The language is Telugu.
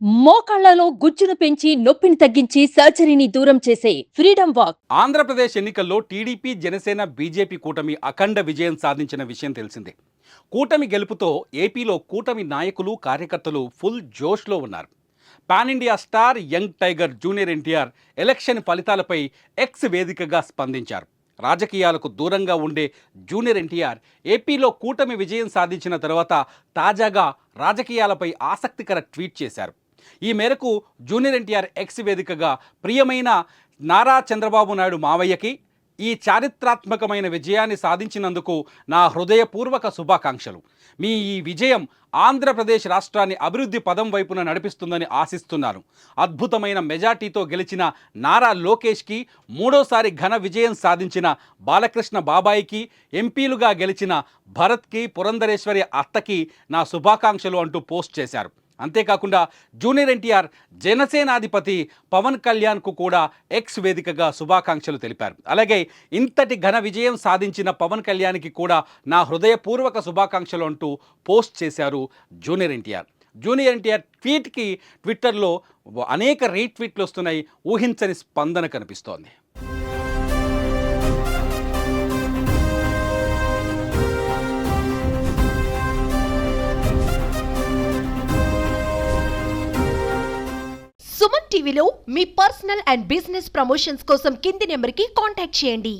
మోకాళ్లలో గుజ్జును పెంచి నొప్పిని తగ్గించి సర్జరీని దూరం చేసే ఫ్రీడమ్ వాక్. ఆంధ్రప్రదేశ్ ఎన్నికల్లో టీడీపీ జనసేన బీజేపీ కూటమి అఖండ విజయం సాధించిన విషయం తెలిసిందే. కూటమి గెలుపుతో ఏపీలో కూటమి నాయకులు కార్యకర్తలు ఫుల్ జోష్లో ఉన్నారు. Pan India star young tiger junior NTR election ఫలితాలపై ఎక్స్ వేదికగా స్పందించారు. రాజకీయాలకు దూరంగా ఉండే జూనియర్ ఎన్టీఆర్ ఏపీలో కూటమి విజయం సాధించిన తర్వాత తాజాగా రాజకీయాలపై ఆసక్తికర ట్వీట్ చేశారు. ఈ మేరకు జూనియర్ ఎన్టీఆర్ ఎక్స్ వేదికగా ప్రియమైన నారా చంద్రబాబు నాయుడు మావయ్యకి ఈ చారిత్రాత్మకమైన విజయాన్ని సాధించినందుకు నా హృదయపూర్వక శుభాకాంక్షలు. మీ ఈ విజయం ఆంధ్రప్రదేశ్ రాష్ట్రాన్ని అభివృద్ధి పదం వైపున నడిపిస్తుందని ఆశిస్తున్నాను. అద్భుతమైన మెజార్టీతో గెలిచిన నారా లోకేష్కి, మూడోసారి ఘన విజయం సాధించిన బాలకృష్ణ బాబాయికి, ఎంపీలుగా గెలిచిన భరత్కి, పురంధరేశ్వరి అత్తకి నా శుభాకాంక్షలు అంటూ పోస్ట్ చేశారు. అంతేకాకుండా జూనియర్ ఎన్టీఆర్ జనసేనాధిపతి పవన్ కళ్యాణ్కు కూడా ఎక్స్ వేదికగా శుభాకాంక్షలు తెలిపారు. అలాగే ఇంతటి ఘన విజయం సాధించిన పవన్ కళ్యాణ్కి కూడా నా హృదయపూర్వక శుభాకాంక్షలు అంటూ పోస్ట్ చేశారు జూనియర్ ఎన్టీఆర్. జూనియర్ ఎన్టీఆర్ ట్వీట్కి ట్విట్టర్లో అనేక రీట్వీట్లు వస్తున్నాయి. ఊహించని స్పందన కనిపిస్తోంది. సుమన్ టీవీలో మీ పర్సనల్ అండ్ బిజినెస్ ప్రమోషన్స్ కోసం కింది నెంబర్కి కాంటాక్ట్ చేయండి.